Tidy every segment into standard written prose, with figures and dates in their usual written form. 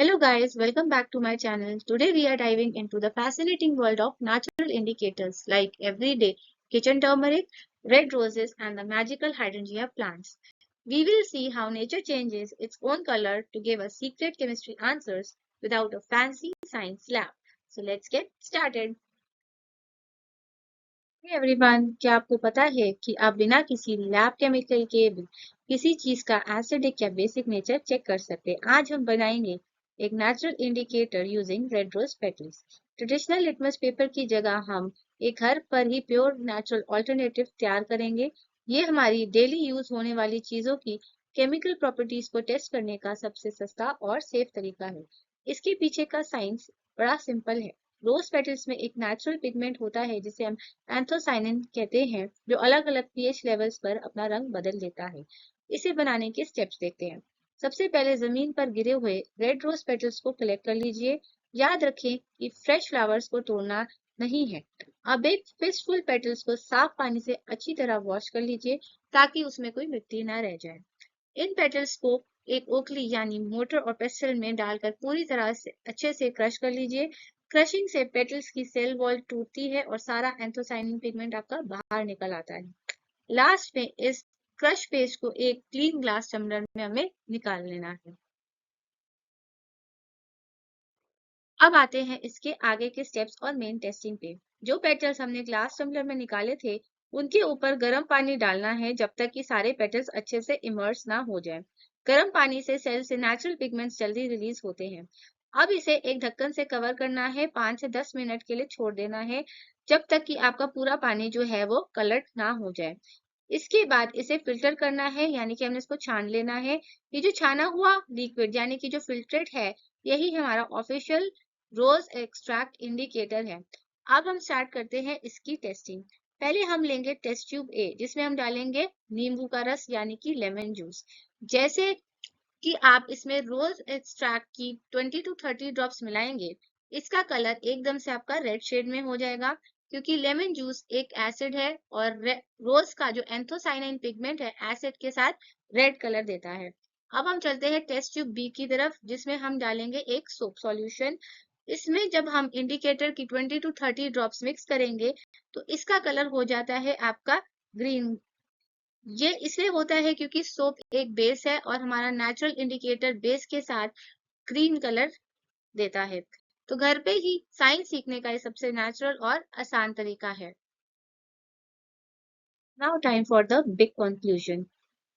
Hello guys, welcome back to my channel. Today we are diving into the fascinating world of natural indicators like everyday kitchen turmeric, red roses and the magical hydrangea plants. We will see how nature changes its own color to give us secret chemistry answers without a fancy science lab. So let's get started. Hey everyone, क्या आपको पता है कि आप बिना किसी lab chemical के भी किसी चीज का एसिडिक या बेसिक नेचर चेक कर सकते हैं। आज हम बनाएंगे एक natural indicator using red rose petals. Traditional litmus paper की जगह हम एक घर पर ही प्योर नेचुरल ऑल्टरनेटिव तैयार करेंगे। ये हमारी डेली यूज होने वाली चीजों की केमिकल प्रॉपर्टीज को टेस्ट करने का सबसे सस्ता और सेफ तरीका है। इसके पीछे का साइंस बड़ा सिंपल है। रोज पेटल्स में एक नेचुरल पिगमेंट होता है जिसे हम एंथोसाइनिन कहते हैं, जो अलग अलग पीएच लेवल्स पर अपना रंग बदल देता है। इसे बनाने के स्टेप्स देखते हैं। सबसे पहले जमीन पर गिरे हुए रेड रोज पेटल्स को कलेक्ट कर लीजिए। याद रखें कि फ्रेश फ्लावर्स को तोड़ना नहीं है। अब एक फिस्टफुल पेटल्स को साफ पानी से अच्छी तरह वॉश कर लीजिए ताकि उसमें कोई मिट्टी ना रह जाए। इन पेटल्स को एक ओखली यानी मोटर और पेस्टल में डालकर पूरी तरह से अच्छे से क्रश कर लीजिए। क्रशिंग से पेटल्स की सेल वॉल टूटती है और सारा एंथोसाइनिन पिगमेंट आपका बाहर निकल आता है। लास्ट में इस क्रश पेस्ट को एक क्लीन ग्लास टम्बलर में हमें निकाल लेना है। अब आते हैं इसके आगे के स्टेप्स और मेन टेस्टिंग पे। जो पेटल्स हमने ग्लास टम्बलर में निकाले थे, उनके ऊपर गर्म पानी डालना है जब तक कि सारे पेटल्स अच्छे से इमर्स ना हो जाए। गर्म पानी से सेल से नेचुरल पिगमेंट्स जल्दी रिलीज होते हैं। अब इसे एक ढक्कन से कवर करना है, 5 से 10 मिनट के लिए छोड़ देना है, जब तक कि आपका पूरा पानी जो है वो कलर्ड ना हो जाए। इसके बाद इसे फिल्टर करना है, यानी कि हमने इसको छान लेना है। ये जो छाना हुआ लिक्विड यानी कि जो फिल्ट्रेट है, यही हमारा ऑफिशियल रोज एक्सट्रैक्ट इंडिकेटर है। अब हम स्टार्ट करते हैं इसकी टेस्टिंग। पहले हम लेंगे टेस्ट ट्यूब ए, जिसमें हम डालेंगे नींबू का रस यानी कि लेमन जूस। जैसे कि आप इसमें रोज एक्सट्रैक्ट की 20 to 30 ड्रॉप्स मिलाएंगे, इसका कलर एकदम से आपका रेड शेड में हो जाएगा, क्योंकि लेमन जूस एक एसिड है और रोज का जो एंथोसाइनिन पिगमेंट है एसिड के साथ रेड कलर देता है। अब हम चलते हैं टेस्ट ट्यूब बी की तरफ, जिसमें हम डालेंगे एक सोप सॉल्यूशन। इसमें जब हम इंडिकेटर की 20 to 30 ड्रॉप्स मिक्स करेंगे, तो इसका कलर हो जाता है आपका ग्रीन। ये इसलिए होता है क्योंकि सोप एक बेस है और हमारा नेचुरल इंडिकेटर बेस के साथ ग्रीन कलर देता है। तो घर पे ही साइंस सीखने का ये सबसे नेचुरल और आसान तरीका है। Now time for the big conclusion.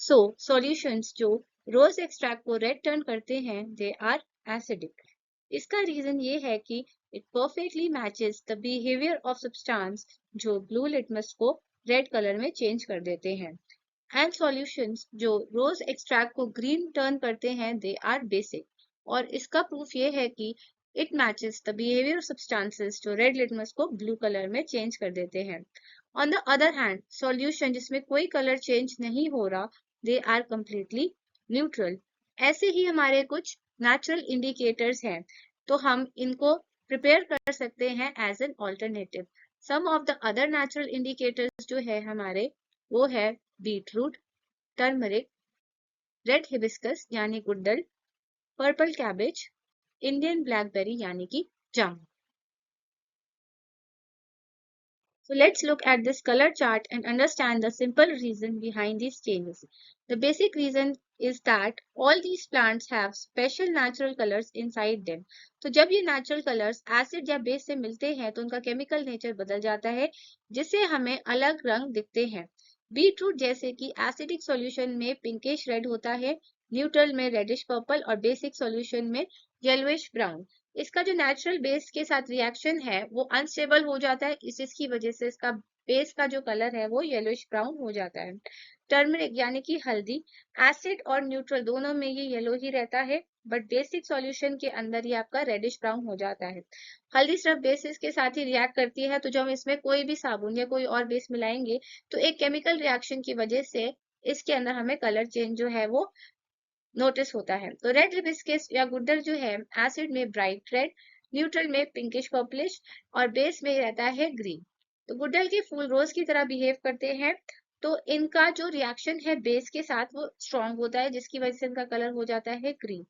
So solutions जो रोज एक्सट्रैक्ट को रेड टर्न करते हैं, दे आर एसिडिक। इसका रीजन ये है कि it perfectly matches the behaviour of substance जो ब्लू लिटमस को रेड कलर में चेंज कर देते हैं। एंड सॉल्यूशंस जो रोज एक्सट्रैक्ट को ग्रीन टर्न करते हैं, दे आर बेसिक। और इसका प्रूफ ये है कि it matches the behaviour of substances जो रेड लिटमस को ब्लू कलर में चेंज कर देते हैं। On the other hand solution जिसमें कोई कलर चेंज नहीं हो रहा, दे आर completely न्यूट्रल। ऐसे ही हमारे कुछ नेचुरल इंडिकेटर्स हैं, तो हम इनको प्रिपेयर कर सकते हैं as an alternative. Some of the other natural indicators जो है हमारे, वो है बीटरूट, टर्मरिक, रेड हिबिस्कस यानी गुड्डल, पर्पल कैबेज, इंडियन ब्लैकबेरी यानी कि जामुन। So let's look at this color chart and understand the simple reason behind these changes. The basic reason is that all these plants have special natural colors inside them. तो जब ये natural colors acid या base से मिलते हैं, तो उनका chemical nature बदल जाता है, जिससे हमें अलग रंग दिखते हैं। बीटरूट जैसे कि acidic solution में pinkish red होता है, neutral में reddish purple और basic solution में yellowish brown। इसका जो नेचुरल बेस के साथ रिएक्शन है वो अनस्टेबल हो जाता है, इसकी वजह से इसका बेस का जो कलर है वो येलोइश ब्राउन हो जाता है। टर्मरिक यानी कि हल्दी, एसिड और न्यूट्रल दोनों में ये येलो ही रहता है, बट बेसिक सॉल्यूशन के अंदर ये आपका रेडिश ब्राउन हो जाता है। हल्दी सिर्फ बेसिस के साथ ही रिएक्ट करती है, तो जब हम इसमें कोई भी साबुन या कोई और बेस मिलाएंगे, तो एक केमिकल रिएक्शन की वजह से इसके अंदर हमें कलर चेंज जो है वो नोटिस होता है। तो रेड हिबिस्कस या गुड्डल जो है एसिड में ब्राइट रेड, न्यूट्रल में पिंकिश पर्पलिश और बेस में रहता है ग्रीन। तो गुड्डल के फूल रोज की तरह बिहेव करते हैं तो इनका जो रिएक्शन है बेस के साथ वो स्ट्रॉन्ग होता है, जिसकी वजह से इनका कलर हो जाता है ग्रीन।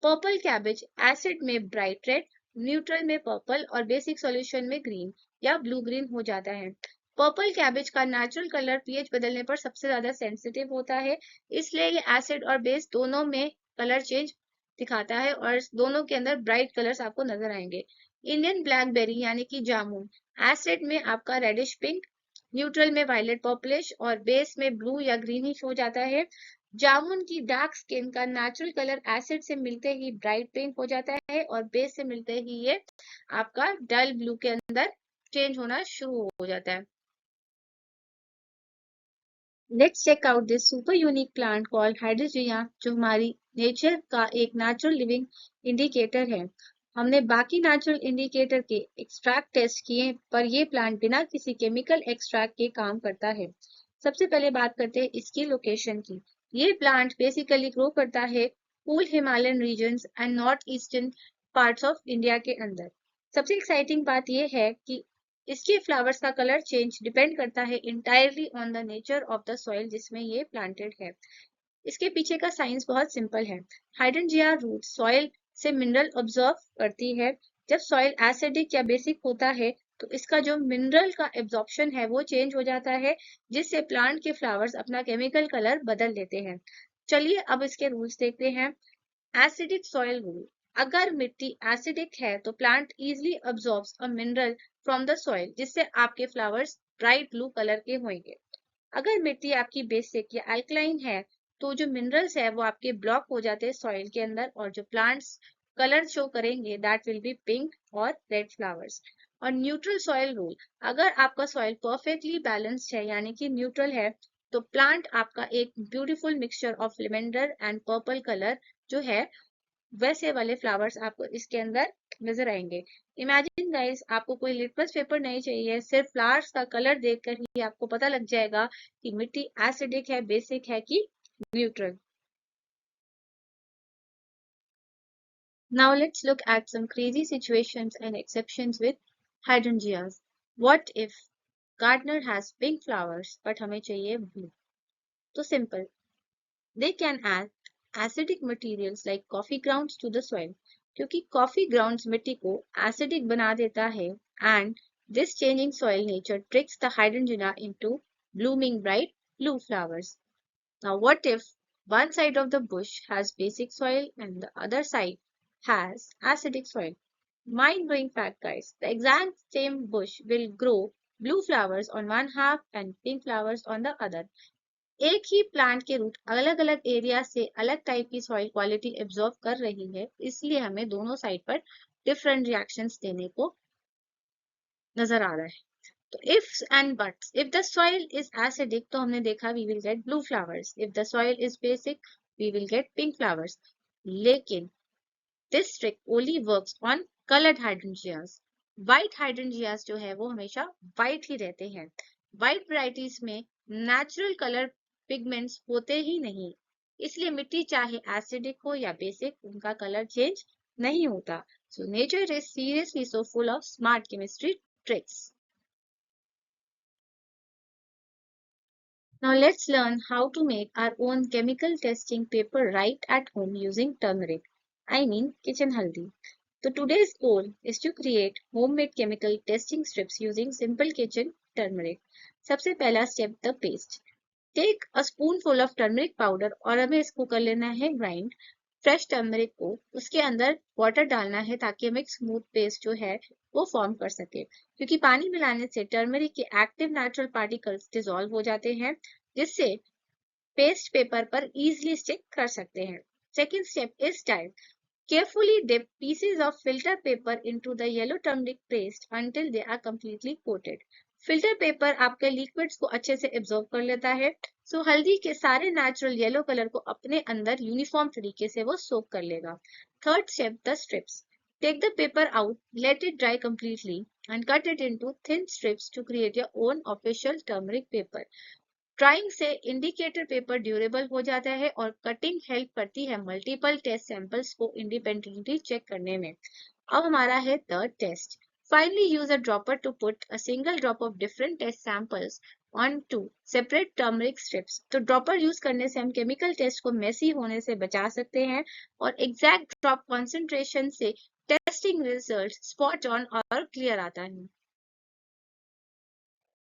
पर्पल कैबेज एसिड में ब्राइट रेड, न्यूट्रल में पर्पल और बेसिक सॉल्यूशन में ग्रीन या ब्लू ग्रीन हो जाता है। पर्पल कैबेज का नेचुरल कलर पीएच बदलने पर सबसे ज्यादा सेंसिटिव होता है, इसलिए ये एसिड और बेस दोनों में कलर चेंज दिखाता है और दोनों के अंदर ब्राइट कलर्स आपको नजर आएंगे। इंडियन ब्लैकबेरी यानी कि जामुन एसिड में आपका रेडिश पिंक, न्यूट्रल में वायलेट पर्पलिश और बेस में ब्लू या ग्रीनिश हो जाता है। जामुन की डार्क स्किन का नेचुरल कलर एसिड से मिलते ही ब्राइट पिंक हो जाता है और बेस से मिलते ही ये आपका डल ब्लू के अंदर चेंज होना शुरू हो जाता है। Let's check out this super unique plant called hydrangea, जो हमारी नेचर का एक नेचुरल लिविंग इंडिकेटर है। हमने बाकी नेचुरल इंडिकेटर के एक्सट्रैक्ट टेस्ट किए, पर ये प्लांट बिना किसी केमिकल एक्सट्रैक्ट के काम करता है। सबसे पहले बात करते हैं इसकी लोकेशन की। ये प्लांट बेसिकली ग्रो करता है cool Himalayan regions and north eastern parts of India के अंदर। सबसे एक्साइटिंग बात यह है कि इसके फ्लावर्स का कलर चेंज डिपेंड करता है entirely on the nature of the soil जिसमें ये प्लांटेड है। इसके पीछे का साइंस बहुत सिंपल है। हाइड्रेंजिया रूट सॉइल से मिनरल ऑब्जर्व करती है। जब सॉइल एसिडिक या बेसिक होता है तो इसका जो मिनरल का एब्जॉर्प्शन है वो चेंज हो जाता है, जिससे प्लांट के फ्लावर्स अपना केमिकल कलर बदल लेते हैं। चलिए अब इसके रूल्स देखते हैं। Acidic soil rule. अगर मिट्टी एसिडिक है तो plant easily absorbs a mineral from the soil, जिससे आपके फ्लावर्स ब्राइट ब्लू कलर के होंगे। अगर मिट्टी आपकी बेसिक या अल्कलाइन है तो जो मिनरल्स है वो आपके ब्लॉक हो जाते हैं सॉइल के अंदर और जो प्लांट्स कलर शो करेंगे दैट विल बी पिंक और रेड फ्लावर्स। और न्यूट्रल सॉइल रूल। अगर आपका सॉइल परफेक्टली बैलेंस्ड है यानी कि न्यूट्रल है तो प्लांट आपका एक beautiful mixture of lavender and purple colour जो है वैसे वाले फ्लावर्स आपको इसके अंदर नजर आएंगे। इमेजिन गाइस, आपको कोई लिटमस पेपर नहीं चाहिए, सिर्फ फ्लावर्स का कलर देखकर ही आपको पता लग जाएगा कि मिट्टी एसिडिक है, बेसिक है कि neutral. Now let's look at some crazy situations and exceptions with hydrangeas. What if gardener has pink flowers but हमें चाहिए blue? तो simple. They can add acidic materials like coffee grounds to the soil, क्योंकि coffee grounds मिट्टी को acidic बना देता है, and this changing soil nature tricks the hydrangea into blooming bright blue flowers. Now what if one side of the bush has basic soil and the other side has acidic soil? Mind-blowing fact, guys. The exact same bush will grow blue flowers on one half and pink flowers on the other. एक ही plant के root अलग अलग area से अलग type की soil quality absorb कर रही है, इसलिए हमें दोनों साइड पर डिफरेंट रिएक्शंस देने को नजर आ रहा है। तो ifs and buts. If the soil is acidic तो हमने देखा we will get blue flowers, if the soil is basic we will get pink flowers. लेकिन this trick only works on coloured hydrangeas. White hydrangeas जो है वो हमेशा white ही रहते हैं। व्हाइट वैरायटीज में नेचुरल कलर पिगमेंट्स होते ही नहीं, इसलिए मिट्टी चाहे एसिडिक हो या बेसिक उनका कलर चेंज नहीं होता। So nature is seriously so full of smart chemistry tricks. Now let's learn how to make our own chemical testing paper right at home using turmeric. I mean kitchen haldi. So today's goal is to create homemade chemical testing strips using simple kitchen turmeric. सबसे पहला step the paste. Take a spoonful of turmeric powder और हमें इसको कर लेना है grind. Fresh turmeric को उसके अंदर वाटर डालना है ताकि हमें एक स्मूथ पेस्ट जो है वो फॉर्म कर सके, क्योंकि पानी मिलाने से टर्मरिक के एक्टिव नेचुरल पार्टिकल्स डिसॉल्व हो जाते हैं, जिससे पेस्ट पेपर पर इजीली स्टिक कर सकते हैं। Second step is dye. Carefully dip pieces of filter paper into the yellow turmeric paste until they are completely coated. Filter paper आपके लिक्विड्स को अच्छे से एब्जॉर्ब कर लेता है, सो हल्दी के सारे नेचुरल येलो कलर को अपने अंदर यूनिफॉर्म तरीके से वो सोक कर लेगा। Third step the strips. Take the paper out, let it dry completely and cut it into thin strips to create your own official turmeric paper. Drying से indicator paper durable हो जाता है और कटिंग हेल्प करती है multiple test samples को independently check करने में। अब हमारा है third test. Finally use a dropper to put a single drop of different test samples on two separate turmeric strips. तो ड्रॉपर यूज करने से हम केमिकल टेस्ट को मेसी होने से बचा सकते हैं और एग्जैक्ट ड्रॉप कॉन्सेंट्रेशन से टेस्टिंग रिजल्ट स्पॉट ऑन और क्लियर आता है।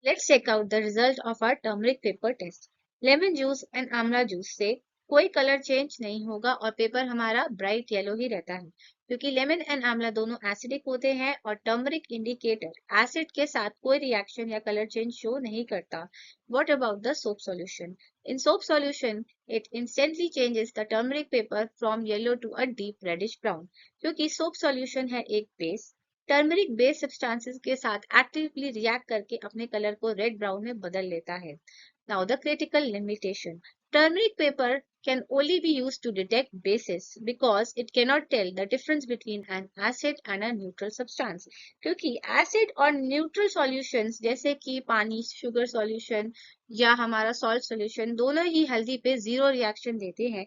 Let's check out the result of our turmeric paper test. Lemon juice and आंवला जूस से कोई कलर चेंज नहीं होगा और पेपर हमारा ब्राइट येलो ही रहता है, क्योंकि लेमन एंड आंवला दोनों एसिडिक होते हैं और टर्मरिक इंडिकेटर एसिड के साथ कोई रिएक्शन या कलर चेंज शो नहीं करता। What about the soap solution? In soap solution, it instantly changes the turmeric paper from yellow to a deep reddish brown. क्योंकि soap solution है एक बेस, टर्मरिक बेस सब्सटेंसेस के साथ actively react करके अपने colour को रेड ब्राउन में बदल लेता है। Now the critical limitation, turmeric paper can only be used to detect bases because it cannot tell the difference between an acid and a neutral substance। क्योंकि acid और neutral solutions जैसे कि पानी, sugar solution या हमारा salt solution दोनों ही हल्दी पे जीरो रिएक्शन देते हैं,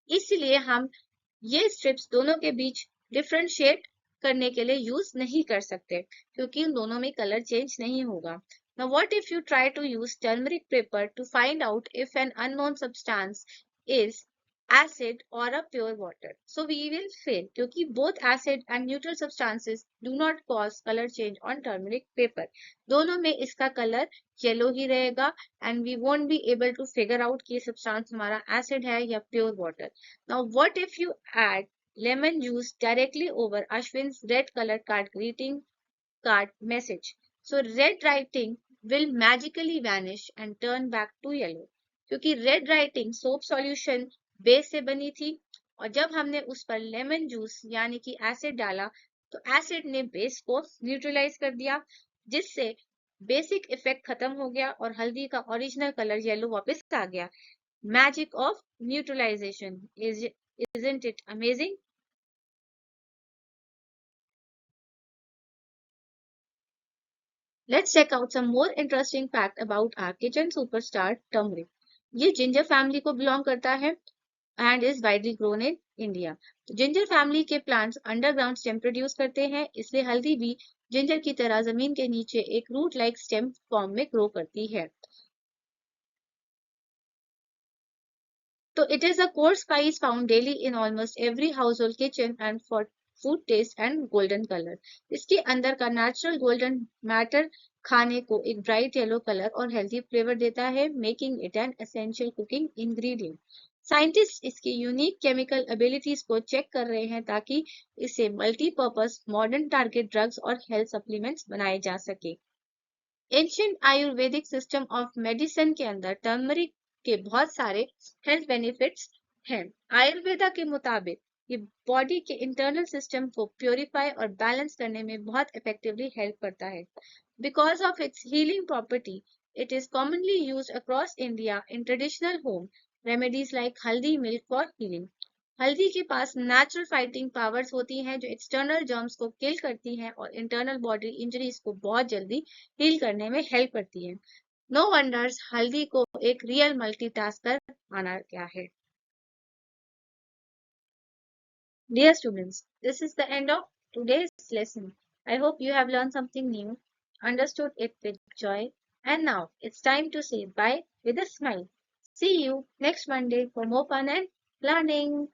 इसलिए हम ये स्ट्रिप्स दोनों के बीच डिफरेंशिएट करने के लिए यूज नहीं कर सकते, क्योंकि उन दोनों में कलर चेंज नहीं होगा। Now what if you try to use turmeric paper to find out if an unknown substance is acid or a pure water? So we will fail, क्योंकि both acid and neutral substances do not cause color change on turmeric paper। दोनों में इसका colour yellow ही रहेगा and we won't be able to figure out कि substance हमारा acid है या pure water। Now what if you add lemon juice directly over Ashwin's red color card greeting card message? So red writing will magically vanish and turn back to yellow, क्योंकि red writing soap solution base से बनी थी और जब हमने उस पर lemon juice यानी कि एसिड डाला तो एसिड ने बेस को न्यूट्रलाइज कर दिया, जिससे बेसिक इफेक्ट खत्म हो गया और हल्दी का ओरिजिनल कलर येलो वापस आ गया। Magic of neutralization, isn't it amazing? Let's check out some more interesting fact about our kitchen superstar turmeric. ये जिंजर फैमिली को बिलोंग करता है and is widely grown in India। Ginger family के plants underground stem produce करते हैं, इसलिए हल्दी भी जिंजर की तरह जमीन के नीचे एक रूट लाइक स्टेम फॉर्म में ग्रो करती है। So it is a core spice found daily in almost every household kitchen and for food taste and golden color। इसके अंदर का नेचुरल गोल्डन मैटर खाने को एक ब्राइट येलो कलर और हेल्दी फ्लेवर देता है, making it an essential cooking ingredient. Scientist इसकी यूनिक केमिकल एबिलिटीज को चेक कर रहे हैं ताकि इसे मल्टीपर्पज मॉडर्न टारगेट ड्रग्स और हेल्थ सप्लीमेंट्स बनाए जा सके। Ancient Ayurvedic system of medicine के अंदर टर्मरिक के बहुत सारे हेल्थ बेनिफिट्स हैं। आयुर्वेदा के मुताबिक ये बॉडी के इंटरनल सिस्टम को प्योरीफाई और बैलेंस करने में बहुत इफेक्टिवली हेल्प करता है। Because of its healing property, it is commonly used across India in traditional home remedies like haldi milk for healing। हल्दी के पास नेचुरल फाइटिंग पावर्स होती हैं जो एक्सटर्नल जर्म्स को किल करती हैं और इंटरनल बॉडी इंजरीज को बहुत जल्दी हील करने में हेल्प करती हैं। नो वंडर्स हल्दी को एक रियल मल्टीटास्कर माना गया है। Dear students, this is the end of today's lesson. I hope you have learned something new, understood it with joy, and now it's time to say bye with a smile. See you next Monday for more fun and learning.